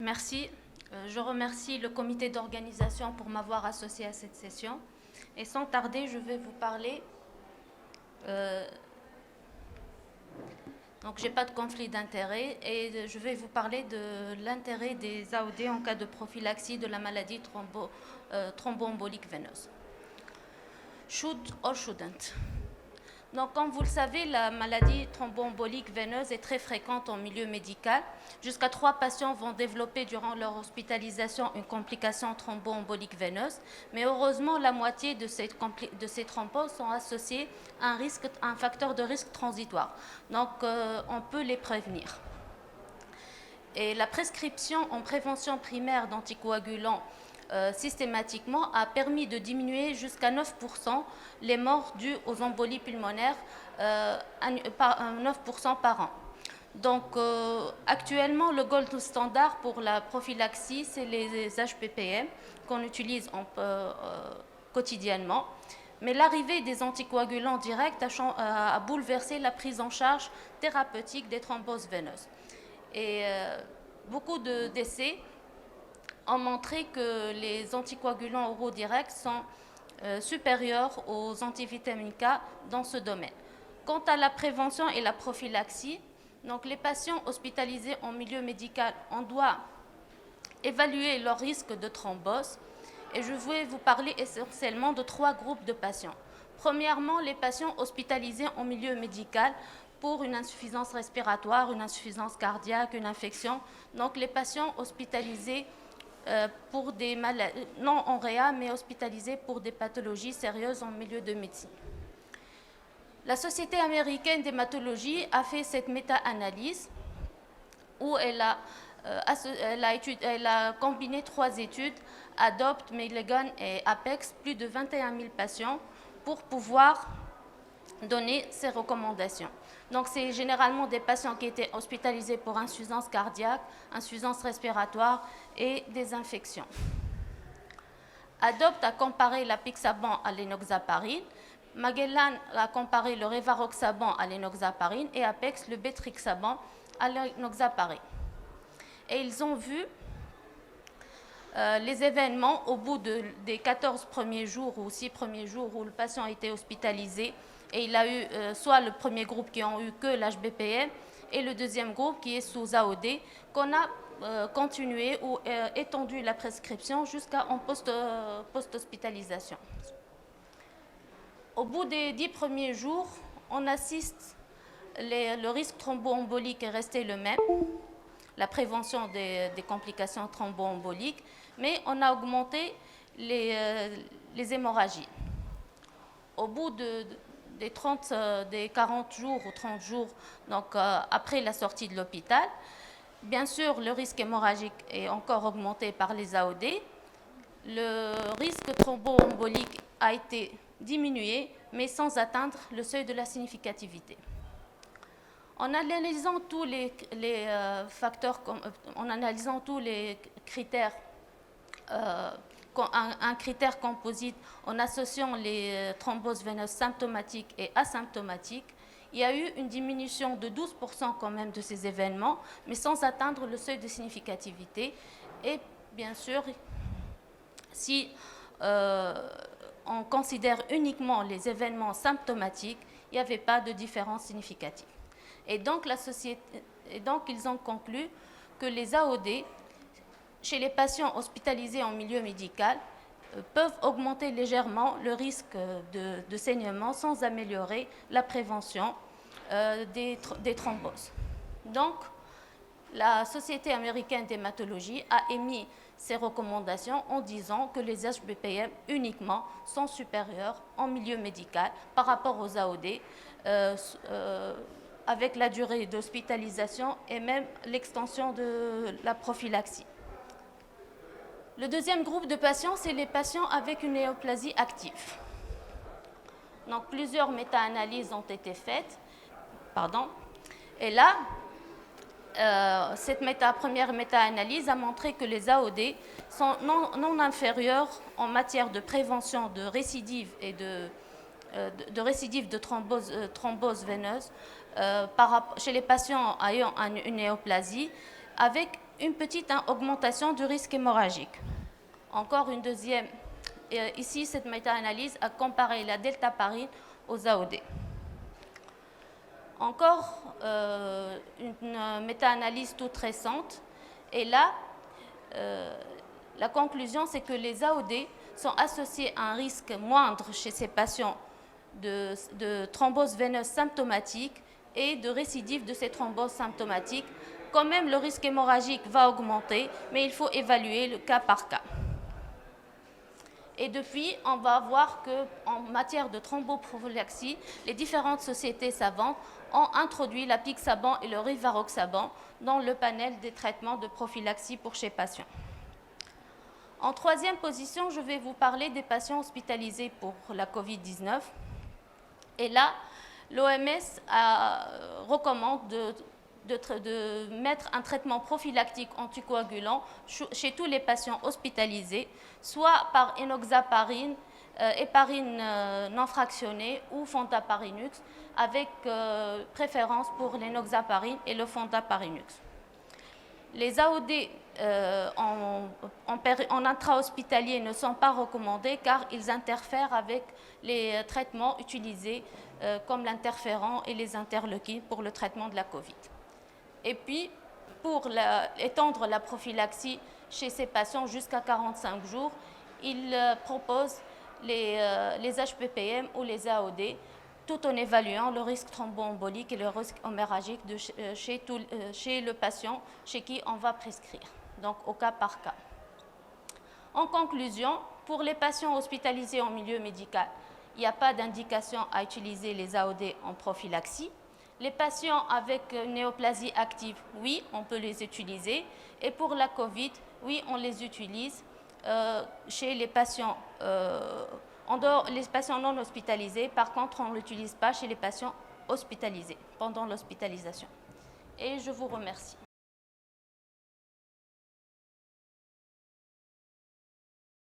Merci. Je remercie le comité d'organisation pour m'avoir associé à cette session. Et sans tarder, je vais vous parler. Donc, je n'ai pas de conflit d'intérêt et je vais vous parler de l'intérêt des AOD en cas de prophylaxie de la maladie thromboembolique veineuse. Should or shouldn't? Donc, comme vous le savez, la maladie thromboembolique veineuse est très fréquente en milieu médical. Jusqu'à 3 patients vont développer durant leur hospitalisation une complication thromboembolique veineuse. Mais heureusement, la moitié de ces thromboses sont associées à un facteur de risque transitoire. Donc, on peut les prévenir. Et la prescription en prévention primaire d'anticoagulants systématiquement a permis de diminuer jusqu'à 9% les morts dues aux embolies pulmonaires, 9% par an. Donc actuellement, le gold standard pour la prophylaxie, c'est les HPPM qu'on utilise quotidiennement. Mais l'arrivée des anticoagulants directs a bouleversé la prise en charge thérapeutique des thromboses veineuses. Et beaucoup d'essais ont montré que les anticoagulants oraux directs sont supérieurs aux antivitamines K dans ce domaine. Quant à la prévention et la prophylaxie, donc les patients hospitalisés en milieu médical, on doit évaluer leur risque de thrombose. Et je vais vous parler essentiellement de 3 groupes de patients. Premièrement, les patients hospitalisés en milieu médical pour une insuffisance respiratoire, une insuffisance cardiaque, une infection. Donc les patients hospitalisés pour des maladies, non en réa, mais hospitalisés pour des pathologies sérieuses en milieu de médecine. La Société américaine d'hématologie a fait cette méta-analyse où elle a combiné 3 études, ADOPT, Milligan et APEX, plus de 21 000 patients, pour pouvoir donner ces recommandations. Donc, c'est généralement des patients qui étaient hospitalisés pour insuffisance cardiaque, insuffisance respiratoire et des infections. ADOPT a comparé l'apixaban à l'enoxaparine, Magellan a comparé le rivaroxaban à l'enoxaparine et APEX le betrixaban à l'enoxaparine. Et ils ont vu les événements au bout des 14 premiers jours ou 6 premiers jours où le patient a été hospitalisé. Et il a eu soit le premier groupe qui ont eu que l'HBPM et le deuxième groupe qui est sous AOD, qu'on a continué ou étendu la prescription jusqu'à en post-hospitalisation. Au bout des 10 premiers jours, on assiste, le risque thromboembolique est resté le même, la prévention des complications thromboemboliques, mais on a augmenté les hémorragies. Au bout des 40 jours ou 30 jours, donc après la sortie de l'hôpital, bien sûr, le risque hémorragique est encore augmenté par les AOD. Le risque thromboembolique a été diminué, mais sans atteindre le seuil de la significativité. En analysant tous les facteurs, en analysant tous les critères, un critère composite, en associant les thromboses veineuses symptomatiques et asymptomatiques, il y a eu une diminution de 12% quand même de ces événements, mais sans atteindre le seuil de significativité. Et bien sûr, si on considère uniquement les événements symptomatiques, il n'y avait pas de différence significative. Et donc, ils ont conclu que les AOD, chez les patients hospitalisés en milieu médical, peuvent augmenter légèrement le risque de saignement sans améliorer la prévention des thromboses. Donc, la Société américaine d'hématologie a émis ces recommandations en disant que les HBPM uniquement sont supérieurs en milieu médical par rapport aux AOD, avec la durée d'hospitalisation et même l'extension de la prophylaxie. Le deuxième groupe de patients, c'est les patients avec une néoplasie active. Donc, plusieurs méta-analyses ont été faites. Et là, cette première méta-analyse a montré que les AOD sont non inférieurs en matière de prévention de récidive et de récidive de thrombose veineuse chez les patients ayant une néoplasie, avec une petite augmentation du risque hémorragique. Encore une deuxième. Ici, cette méta-analyse a comparé la deltaparine aux AOD. Encore une méta-analyse toute récente. Et là, la conclusion, c'est que les AOD sont associés à un risque moindre chez ces patients de thrombose veineuse symptomatique et de récidive de ces thromboses symptomatiques. Quand même, le risque hémorragique va augmenter, mais il faut évaluer le cas par cas. Et depuis, on va voir qu'en matière de thromboprophylaxie, les différentes sociétés savantes ont introduit l'apixaban et le rivaroxaban dans le panel des traitements de prophylaxie pour ces patients. En troisième position, je vais vous parler des patients hospitalisés pour la COVID-19. Et là, l'OMS recommande de mettre un traitement prophylactique anticoagulant chez tous les patients hospitalisés, soit par enoxaparine, héparine non fractionnée ou fondaparinux, avec préférence pour l'enoxaparine et le fondaparinux. Les AOD en intra-hospitalier ne sont pas recommandés car ils interfèrent avec les traitements utilisés comme l'interféron et les interleukines pour le traitement de la COVID. Et puis, pour étendre la prophylaxie chez ces patients jusqu'à 45 jours, ils proposent les HPPM ou les AOD, tout en évaluant le risque thromboembolique et le risque hémorragique chez le patient chez qui on va prescrire, donc au cas par cas. En conclusion, pour les patients hospitalisés en milieu médical, il n'y a pas d'indication à utiliser les AOD en prophylaxie. Les patients avec néoplasie active, oui, on peut les utiliser. Et pour la COVID, oui, on les utilise chez les patients les patients non hospitalisés. Par contre, on ne l'utilise pas chez les patients hospitalisés pendant l'hospitalisation. Et je vous remercie.